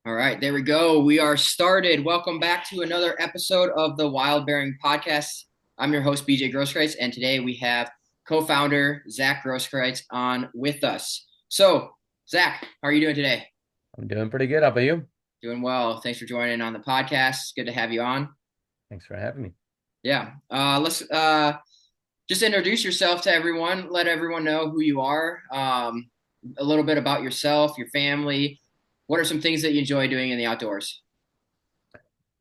All right, there we go. We are started. Welcome back to another episode of the Wild Bearing Podcast. I'm your host, BJ Groskreutz, and today we have co-founder Zac Groskreutz on with us. So, Zac, how are you doing today? I'm doing pretty good. How about you? Doing well. Thanks for joining on the podcast. It's good to have you on. Thanks for having me. Yeah. Let's just introduce yourself to everyone. Let everyone know who you are. A little bit about yourself, your family. What are some things that you enjoy doing in the outdoors?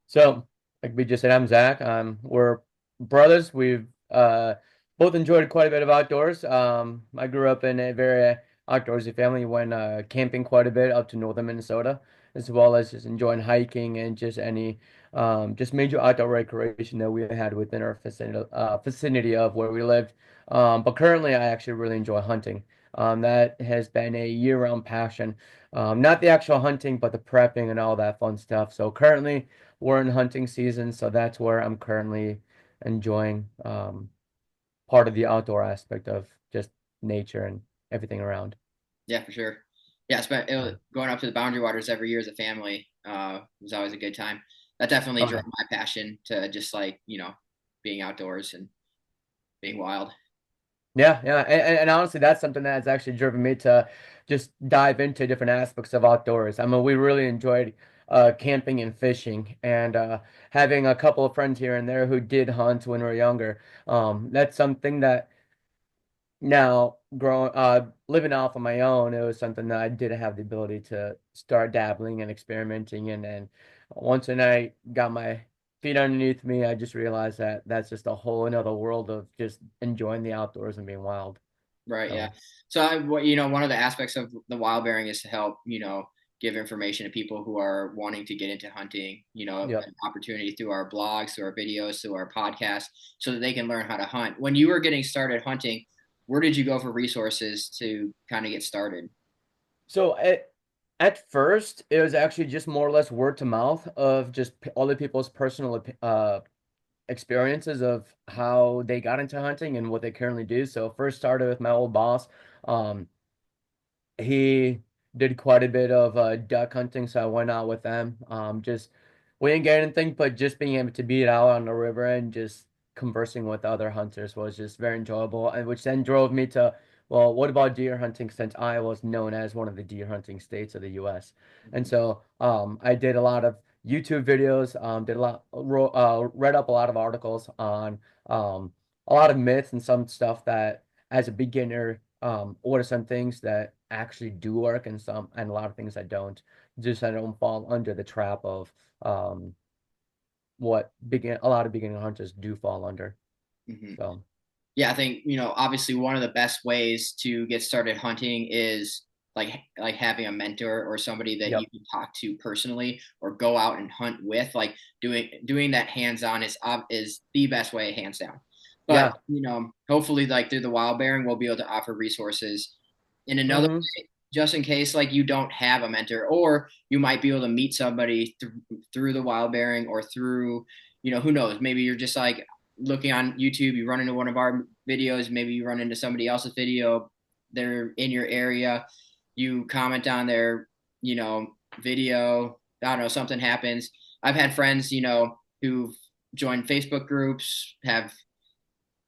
So, like we just said, I'm Zach. We're brothers. We've both enjoyed quite a bit of outdoors. I grew up in a very outdoorsy family. Went camping quite a bit up to northern Minnesota, as well as just enjoying hiking and just any just major outdoor recreation that we had within our vicinity of where we lived. But currently, I actually really enjoy hunting. That has been a year-round passion. Not the actual hunting, but the prepping and all that fun stuff. So currently, we're in hunting season, so that's where I'm currently enjoying part of the outdoor aspect of just nature and everything around. Yeah, for sure. Yeah, going up to the Boundary Waters every year as a family was always a good time. That definitely Oh drove yeah. my passion to just being outdoors and being wild. Yeah, yeah, and honestly, that's something that's actually driven me to just dive into different aspects of outdoors. I mean, we really enjoyed camping and fishing, and having a couple of friends here and there who did hunt when we were younger. That's something that now, growing, living off on my own, it was something that I did have the ability to start dabbling and experimenting in. And once I got my feet underneath me, I just realized that that's just a whole another world of just enjoying the outdoors and being wild. Right, yeah. So, One of the aspects of the wild bearing is to help, give information to people who are wanting to get into hunting, yep. an opportunity through our blogs, through our videos, through our podcast, so that they can learn how to hunt. When you were getting started hunting, where did you go for resources to kind of get started? So at first, it was actually just more or less word to mouth of just other people's personal experiences of how they got into hunting and what they currently do. So first started with my old boss. Um, he did quite a bit of duck hunting, so I went out with them. Just we didn't get anything, but just being able to be out on the river and just conversing with other hunters was just very enjoyable, and which then drove me to, well, what about deer hunting since Iowa was known as one of the deer hunting states of the US. And so I did a lot of YouTube videos, read up a lot of articles on a lot of myths and some stuff that as a beginner, what are some things that actually do work and some and a lot of things that don't, just so I don't fall under the trap of um what begin a lot of beginning hunters do fall under. Hmm. So Yeah, I think, obviously one of the best ways to get started hunting is like having a mentor or somebody that you yep. can talk to personally or go out and hunt with. Like doing that hands-on is the best way, hands down. But, Yeah. hopefully like through the wild bearing, we'll be able to offer resources in another Hmm. way, just in case like you don't have a mentor, or you might be able to meet somebody through the wild bearing or through, who knows, maybe you're just like looking on YouTube, you run into one of our videos, maybe you run into somebody else's video, they're in your area, you comment on their, video, I don't know, something happens. I've had friends, who've joined Facebook groups, have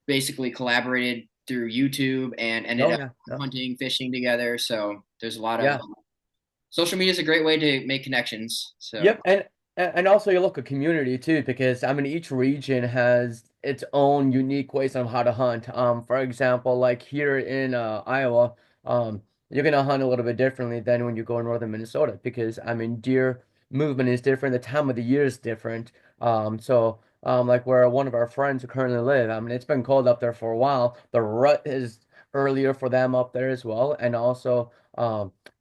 basically collaborated through YouTube and ended Oh up yeah. Yeah. hunting, fishing together. So there's a lot of Yeah. social media is a great way to make connections. So Yep, and also your local community too, because I mean each region has its own unique ways on how to hunt. For example, like here in Iowa, you're gonna hunt a little bit differently than when you go in northern Minnesota, because I mean deer movement is different, the time of the year is different. Like where one of our friends who currently live, I mean it's been cold up there for a while. The rut is earlier for them up there as well, and also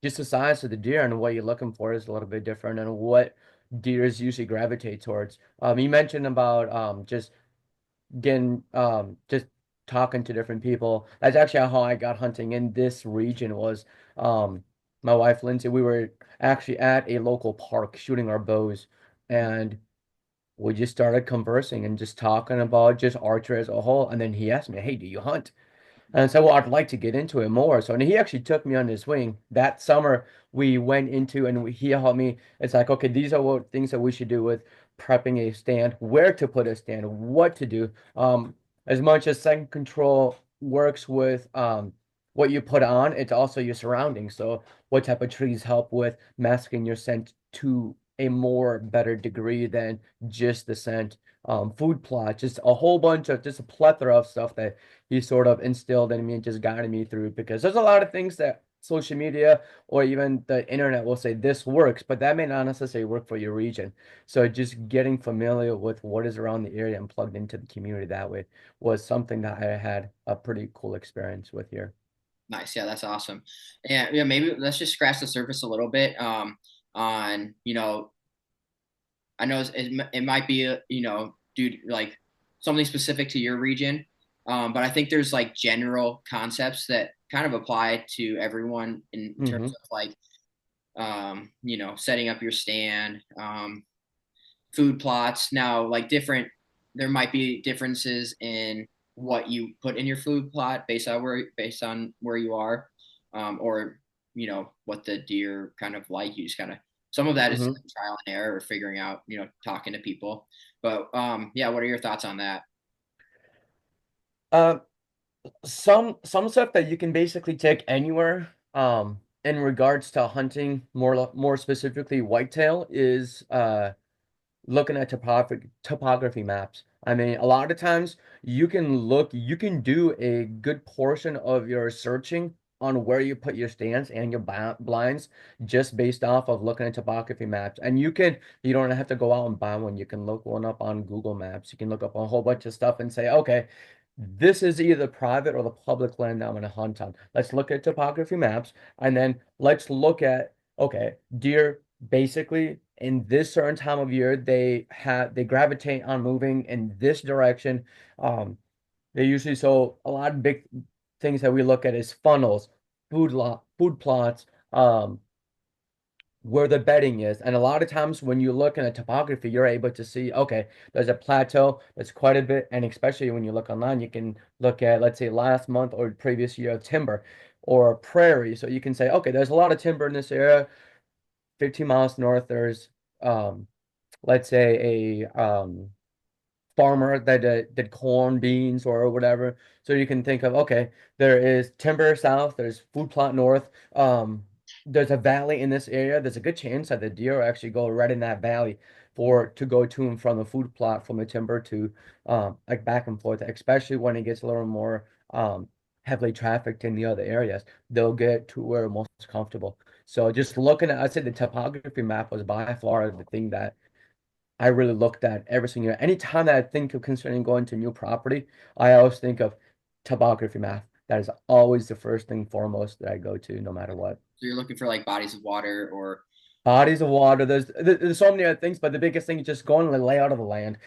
just the size of the deer and what you're looking for is a little bit different and what deers usually gravitate towards. You mentioned about just getting just talking to different people. That's actually how I got hunting in this region was um my wife Lindsay, we were actually at a local park shooting our bows, and we just started conversing and just talking about just archery as a whole. And then he asked me, "Hey, do you hunt?" And I said, well, I'd like to get into it more. So, and he actually took me under his wing. That summer, we went into and he helped me. It's like, okay, these are what things that we should do with prepping a stand, where to put a stand, what to do. As much as scent control works with what you put on, it's also your surroundings. So, what type of trees help with masking your scent to a more better degree than just the scent. Food plot, just a whole bunch of just a plethora of stuff that he sort of instilled in me and just guided me through because there's a lot of things that social media or even the internet will say this works, but that may not necessarily work for your region. So just getting familiar with what is around the area and plugged into the community that way was something that I had a pretty cool experience with here. Nice. Yeah, that's awesome. And yeah, maybe let's just scratch the surface a little bit on, I know it might be, dude, like something specific to your region. But I think there's like general concepts that kind of apply to everyone in terms Hmm. of like, setting up your stand, food plots. Now, like there might be differences in what you put in your food plot based on where you are, or what the deer kind of like. You just kind of some of that is Hmm. like trial and error or figuring out, talking to people. But yeah, what are your thoughts on that? Uh, some stuff that you can basically take anywhere. In regards to hunting, more specifically whitetail, is looking at topography maps. I mean, a lot of times you can do a good portion of your searching on where you put your stands and your blinds just based off of looking at topography maps. And you don't have to go out and buy one. You can look one up on Google Maps. You can look up a whole bunch of stuff and say, okay, this is either private or the public land that I'm going to hunt on. Let's look at topography maps and then let's look at, okay, deer basically in this certain time of year they gravitate on moving in this direction. They usually so a lot of big things that we look at is funnels, food plots, where the bedding is. And a lot of times when you look in a topography, you're able to see, okay, there's a plateau that's quite a bit. And especially when you look online, you can look at, let's say, last month or previous year of timber or prairie. So you can say, okay, there's a lot of timber in this area. 15 miles north, there's, um, let's say, a farmer that did corn, beans, or whatever. So you can think of, okay, there is timber south, there's food plot north. There's a valley in this area. There's a good chance that the deer actually go right in that valley for to go to and from the food plot from the timber to like back and forth, especially when it gets a little more heavily trafficked in the other areas. They'll get to where most comfortable. So just looking at, I'd say the topography map was by far the thing that I really looked at every single year. Anytime that I think of considering going to new property, I always think of topography map. That is always the first thing foremost that I go to, no matter what. So you're looking for like bodies of water or Bodies of water. There's so many other things, but the biggest thing is just going the layout of the land.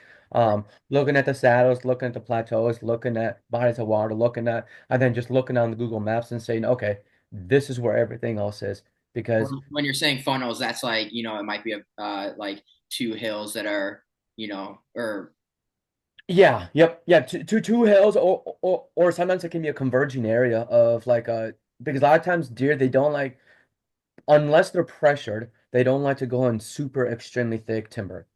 Looking at the saddles, looking at the plateaus, looking at bodies of water, and then just looking on the Google Maps and saying, okay, this is where everything else is. Because when you're saying funnels, that's like, it might be a like two hills that are, or yeah, yep, yeah, two hills or sometimes it can be a converging area of like because a lot of times deer they don't like unless they're pressured, they don't like to go in super extremely thick timber.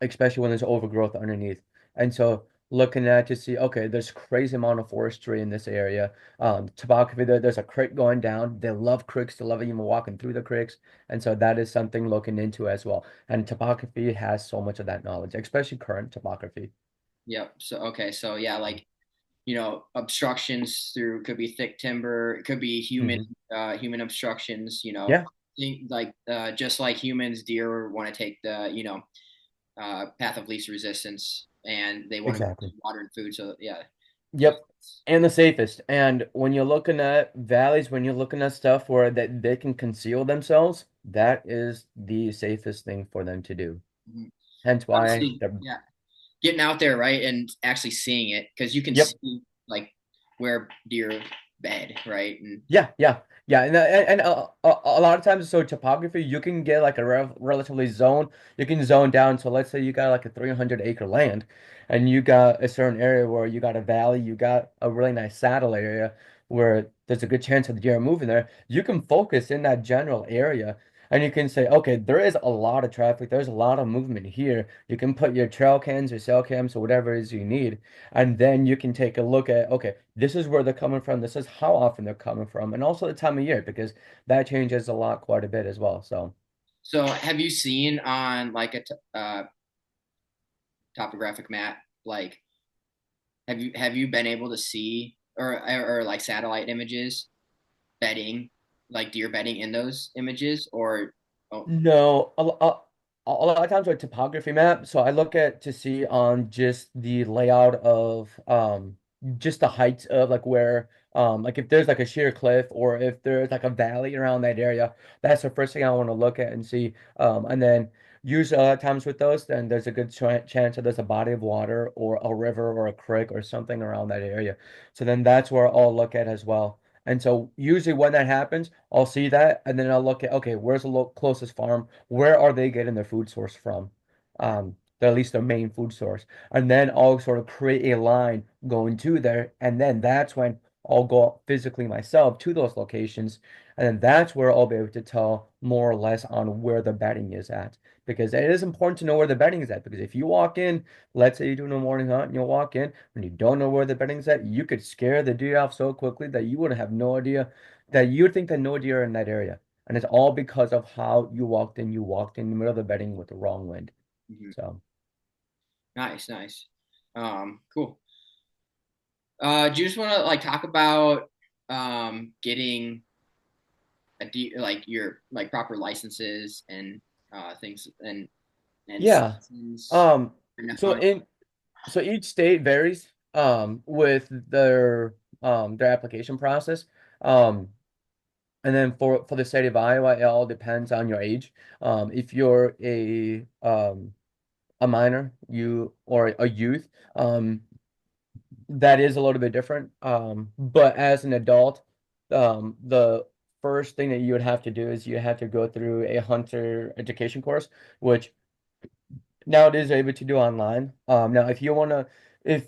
Especially when there's overgrowth underneath. And so looking at to see, okay, there's crazy amount of forestry in this area. Topography, there's a creek going down. They love creeks, they love even walking through the creeks. And so that is something looking into as well. And topography has so much of that knowledge, especially current topography. yep. So okay, so yeah, like, obstructions through could be thick timber, it could be Hmm. human obstructions, Yeah, like just like humans, deer want to take the, path of least resistance and they want to go to exactly. water and food. So yeah, makes Yep. sense. And the safest. And when you're looking at valleys, when you're looking at stuff where that they can conceal themselves, that is the safest thing for them to do. Mhm. Hence why Honestly, they're, yeah, getting out there, right, and actually seeing it because you can yep. see like where deer. bed, right? And Yeah, and a lot of times, so topography, you can get like a relatively zone. You can zone down. So let's say you got like a 300-acre land, and you got a certain area where you got a valley, you got a really nice saddle area where there's a good chance of the deer moving there. You can focus in that general area, and you can say, okay, there is a lot of traffic. There's a lot of movement here. You can put your trail cams, your cell cams, or whatever it is you need, and then you can take a look at, okay, this is where they're coming from. This is how often they're coming from, and also the time of year because that changes a lot, quite a bit as well. So, so, have you seen on like topographic map, like have you been able to see or like satellite images bedding, like deer bedding in those images, or oh, no, a lot of times with topography map, so I look at to see on just the layout of just the heights of like where like if there's like a sheer cliff or if there's like a valley around that area, that's the first thing I want to look at and see. And then usually a lot of times with those, then there's a good chance that there's a body of water or a river or a creek or something around that area. So then that's where I'll look at as well. And so usually when that happens, I'll see that and then I'll look at, okay, where's the closest farm? Where are they getting their food source from? At least their main food source. And then I'll sort of create a line going to there. And then that's when I'll go physically myself to those locations. And then that's where I'll be able to tell more or less on where the bedding is at. Because it is important to know where the bedding is at. Because if you walk in, let's say you're doing a morning hunt and you walk in and you don't know where the bedding's at, you could scare the deer off so quickly that you would have no idea that you would think that no deer are in that area. And it's all because of how you walked in. You walked in the middle of the bedding with the wrong wind. mhm. So, Nice, nice. Cool. Do you just want to like talk about getting like your like proper licenses and things and yeah. seasons Um, and so hunt? in so each state varies with their application process. Um, and then for the state of Iowa, it all depends on your age. If you're a minor, you or a youth, that is a little bit different. But as an adult, the first thing that you would have to do is you have to go through a hunter education course, which nowadays able to do online. Now if you want to, if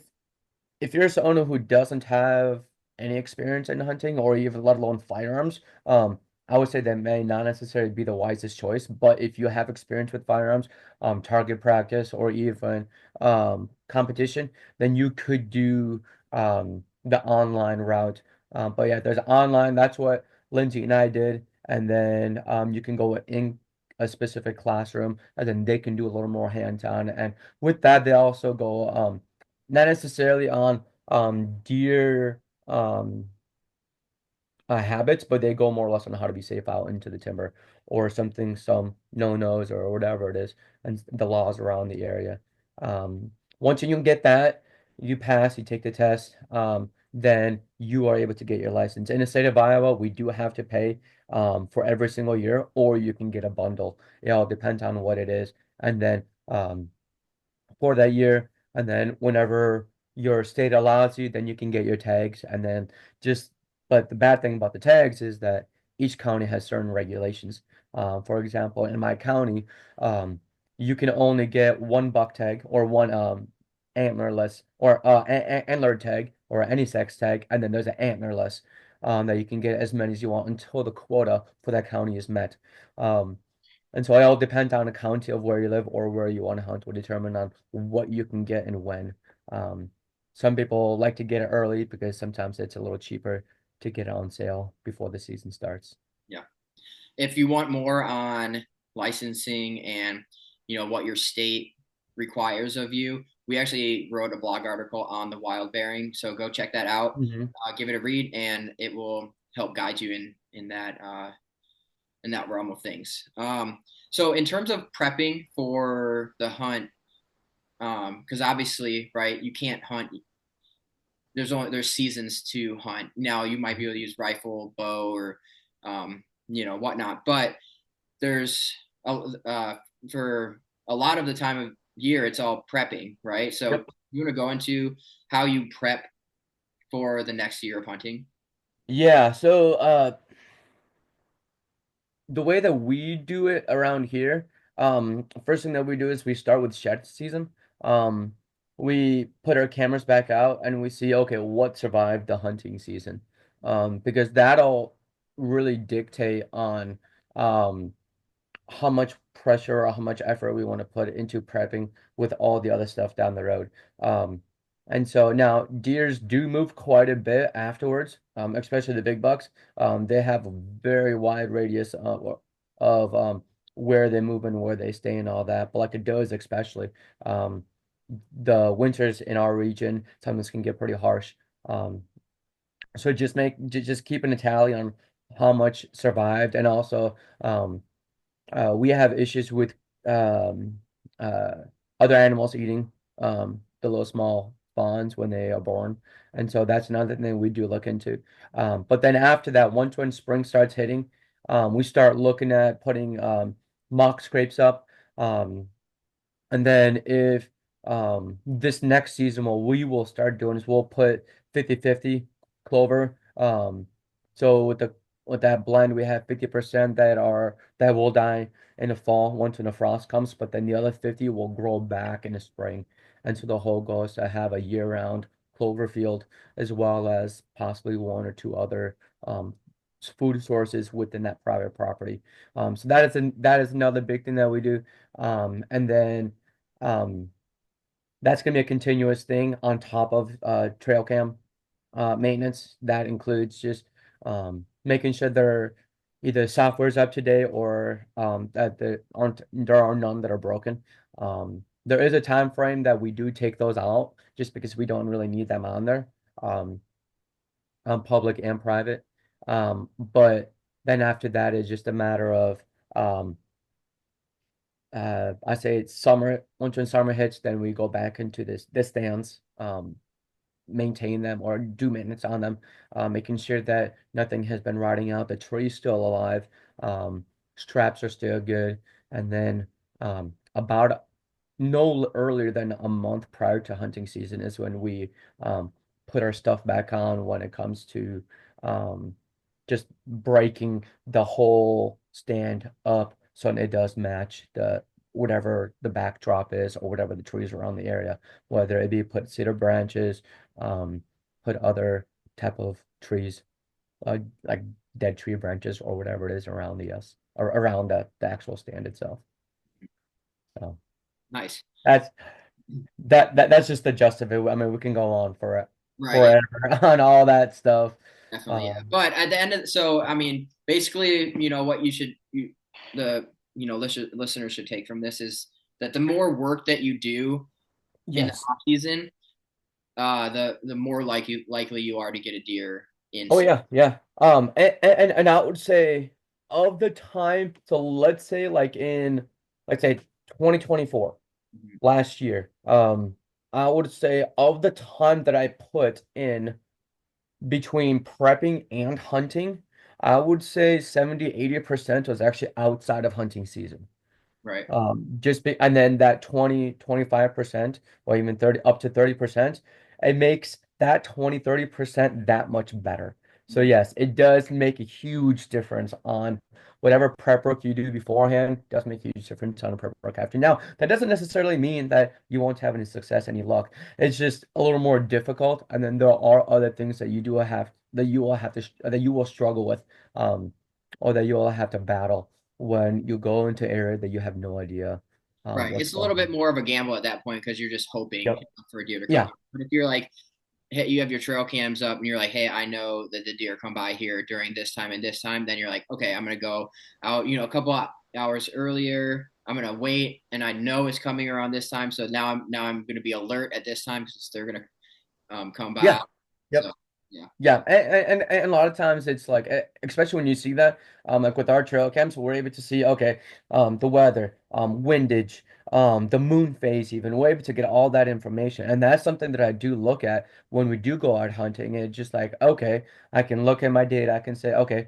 if you're someone who doesn't have any experience in hunting or even let alone firearms, I would say that may not necessarily be the wisest choice. But if you have experience with firearms, target practice or even competition, then you could do the online route. But yeah, there's online. That's what Lindsay and I did, and then you can go in a specific classroom, and then they can do a little more hands-on. And with that, they also go not necessarily on deer habits, but they go more or less on how to be safe out into the timber or something, some no-nos or whatever it is, and the laws around the area. Once you get that, you pass, you take the test, then you are able to get your license. In the state of Iowa, we do have to pay for every single year, or you can get a bundle. It all depends on what it is. And then for that year. And then whenever your state allows you, then you can get your tags. And then just, but the bad thing about the tags is that each county has certain regulations. For example, in my county, you can only get one buck tag or one antlerless or antler tag or any sex tag, and then there's an antlerless that you can get as many as you want until the quota for that county is met. Um, and so it all depends on the county of where you live or where you want to hunt will determine on what you can get and when. Um, some people like to get it early because sometimes it's a little cheaper to get it on sale before the season starts. Yeah. If you want more on licensing and what your state requires of you, we actually wrote a blog article on the wild bearing, so go check that out. Hmm. Give it a read, and it will help guide you in that realm of things. So in terms of prepping for the hunt, because obviously, right, you can't hunt. There's seasons to hunt. Now you might be able to use rifle, bow, or whatnot, but there's for a lot of the time of year, it's all prepping, right? So Yep. you want to go into how you prep for the next year of hunting? Yeah, so the way that we do it around here, first thing that we do is we start with shed season. Um, we put our cameras back out and we see, okay, what survived the hunting season. Because that'll really dictate on um how much pressure or how much effort we want to put into prepping with all the other stuff down the road. And so now deers do move quite a bit afterwards, especially the big bucks. They have a very wide radius of where they move and where they stay and all that. But like the does especially, um, the winters in our region sometimes can get pretty harsh. Um, so just keeping a tally on how much survived and also we have issues with um, uh, other animals eating the little small fawns when they are born. And so that's another thing we do look into. But then after that, once when spring starts hitting, we start looking at putting mock scrapes up. Um, and then if this next season, what we will start doing is we'll put 50-50 clover. So with that blend, we have 50% that will die in the fall once when the frost comes, but then the other 50 will grow back in the spring. And so the whole goal is to have a year-round clover field as well as possibly one or two other food sources within that private property. So that is another big thing that we do. And then um, that's going to be a continuous thing on top of trail cam maintenance. That includes just making sure they're either software's up to date or that there are none that are broken. There is a time frame that we do take those out just because we don't really need them on there, um, on public and private. But then after that is just a matter of um, I say it's summer. Once when summer hits, then we go back into this stands, maintain them or do maintenance on them, making sure that nothing has been rotting out, the tree's still alive, straps are still good, and then about no earlier than a month prior to hunting season is when we um, put our stuff back on when it comes to um, just breaking the whole stand up so it does match the whatever the backdrop is or whatever the trees around the area, whether it be put cedar branches, um, put other type of trees, like dead tree branches or whatever it is around the us or around the actual stand itself. So Nice. that's that's just the gist of it. I mean, we can go on for Right. Yeah, forever on all that stuff. definitely. Yeah. Um, But at the end of so I mean, basically, what the listeners should take from this is that the more work that you do in the yes. off season, the more likely you are to get a deer in Oh season. yeah, yeah. And I would say of the time, so let's say 2024, Mhm. last year, I would say of the time that I put in between prepping and hunting, I would say 70-80% was actually outside of hunting season. Right. And then that 20-25% or even 30 up to 30%, it makes that 20-30% that much better. So Mhm. yes, it does make a huge difference on whatever prep work you do beforehand, does make a huge difference on a prep work after. Now, that doesn't necessarily mean that you won't have any success, any luck. It's just a little more difficult. And then there are other things that you will have to that you will struggle with, um, or that you will have to battle when you go into area that you have no idea Right. what's It's a going little bit on. more of a gamble at that point because you're just hoping Yep. for a deer to come Yeah. by. But if you're like, hey, you have your trail cams up and you're like, hey, I know that the deer come by here during this time and this time, then you're like, okay, I'm gonna go out, a couple hours earlier. I'm gonna wait, and I know it's coming around this time, so now I'm gonna be alert at this time because they're gonna come by. Yeah. So Yep. yeah, Yeah, and a lot of times it's like, especially when you see that, like with our trail cams, we're able to see, okay, the weather, windage, the moon phase, even we're able to get all that information, and that's something that I do look at when we do go out hunting. And it's just like, okay, I can look at my data, I can say, okay,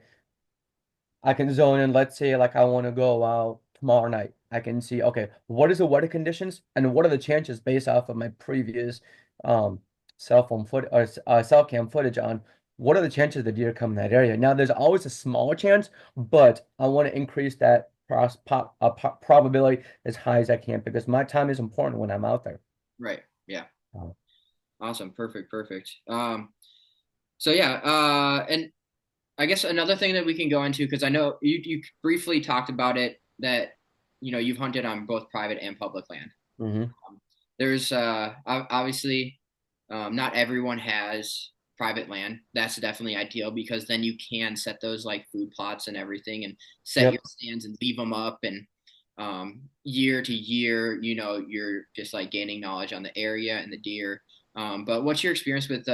I can zone in, let's say like I want to go out tomorrow night. I can see, okay, what is the weather conditions and what are the chances based off of my previous um cell phone foot or cell cam footage on what are the chances the deer come in that area? Now, there's always a small chance, but I want to increase that probability as high as I can because my time is important when I'm out there. Right. Yeah. Uh, Awesome. Perfect. Perfect. So yeah, and I guess another thing that we can go into, because I know you briefly talked about it, that you've hunted on both private and public land. mhm. There's obviously not everyone has private land. That's definitely ideal because then you can set those like food plots and everything and set your Yep. stands and leave them up, and year to year, you're just like gaining knowledge on the area and the deer. But what's your experience with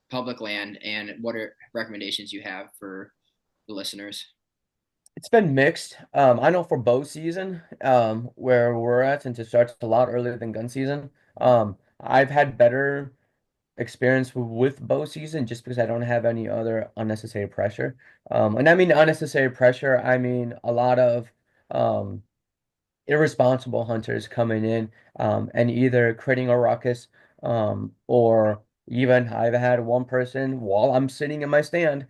public land, and what are recommendations you have for the listeners? It's been mixed. I know for bow season, where we're at, since it starts a lot earlier than gun season, I've had better experience with bow season just because I don't have any other unnecessary pressure. And I mean unnecessary pressure, I mean a lot of um, irresponsible hunters coming in and either creating a ruckus or even I've had one person while I'm sitting in my stand,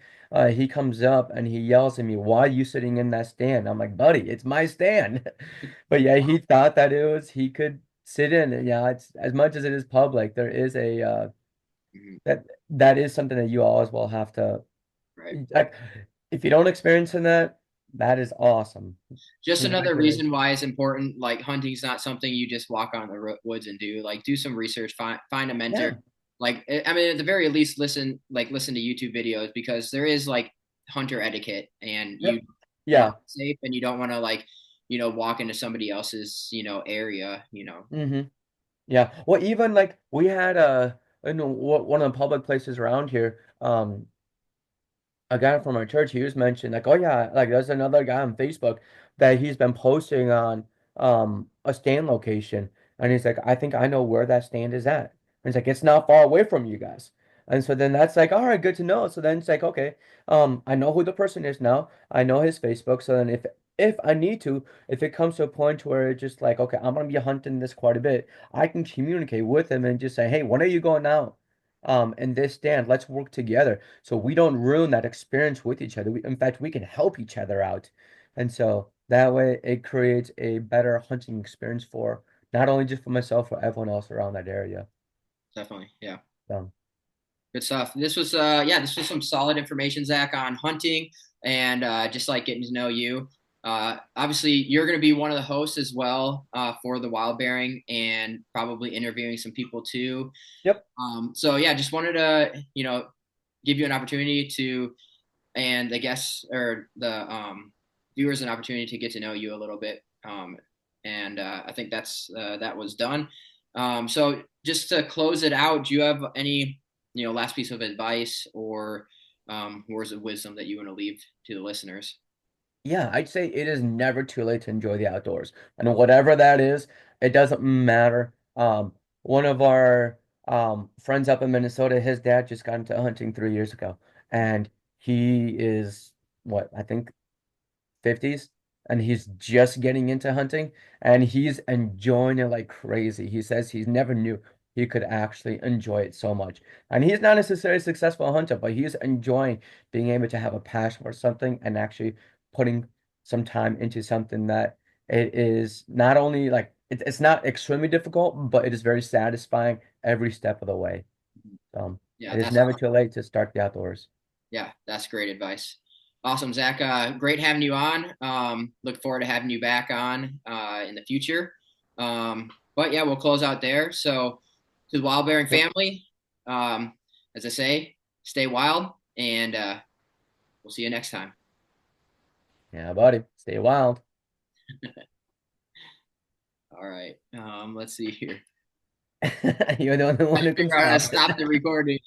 he comes up and he yells at me, "Why are you sitting in that stand?" I'm like, "Buddy, it's my stand." But yeah, he thought that it was he could sit in it. Yeah, it's as much as it is public, there is a Mhm. that is something that you always will have to Right. like if you don't experience in that, that is awesome. Just another reason Congratulations. why it's important. Like hunting's not something you just walk on the woods and do. Like do some research, find a mentor. Yeah. Like I mean, at the very least, listen to YouTube videos, because there is like hunter etiquette, and you Yep. want Yeah. to be safe, and you don't want to like walk into somebody else's area. hmm Yeah. Well, even like we had in one of the public places around here, a guy from our church, he was mentioned like, oh yeah, like there's another guy on Facebook that he's been posting on a stand location, and he's like, I think I know where that stand is at. And he's like, it's not far away from you guys. And so then that's like, all right, good to know. So then it's like, okay, I know who the person is now. I know his Facebook. So then if I need to, if it comes to a point where it's just like, okay, I'm gonna be hunting this quite a bit, I can communicate with him and just say, hey, when are you going out? In this stand, let's work together so we don't ruin that experience with each other. In fact, we can help each other out. And so that way it creates a better hunting experience for not only just for myself, for everyone else around that area. Definitely, yeah. So, Good stuff. This was some solid information, Zach, on hunting, and just like getting to know you. Obviously, you're going to be one of the hosts as well for the wild bearing, and probably interviewing some people too. yep. So yeah, just wanted to give you an opportunity to, and the guests or the viewers an opportunity to get to know you a little bit. And I think that was done. So just to close it out, do you have any last piece of advice or words of wisdom that you want to leave to the listeners? Yeah, I'd say it is never too late to enjoy the outdoors. And whatever that is, it doesn't matter. One of our friends up in Minnesota, his dad just got into hunting 3 years ago. And he is what, I think 50s, and he's just getting into hunting and he's enjoying it like crazy. He says he's never knew he could actually enjoy it so much. And he's not necessarily a successful hunter, but he's enjoying being able to have a passion for something and actually putting some time into something that it is not only like it's not extremely difficult, but it is very satisfying every step of the way. Yeah, It is that's never too late to start the outdoors. Yeah, that's great advice. Awesome, Zach. Great having you on. Look forward to having you back on in the future. But yeah, we'll close out there. So, to the wild bearing Yep. family, um, as I say, stay wild, and we'll see you next time. Yeah, buddy. Stay wild. All right. Let's see here. You're the only one who can Figure out how to stop stop it. the recording.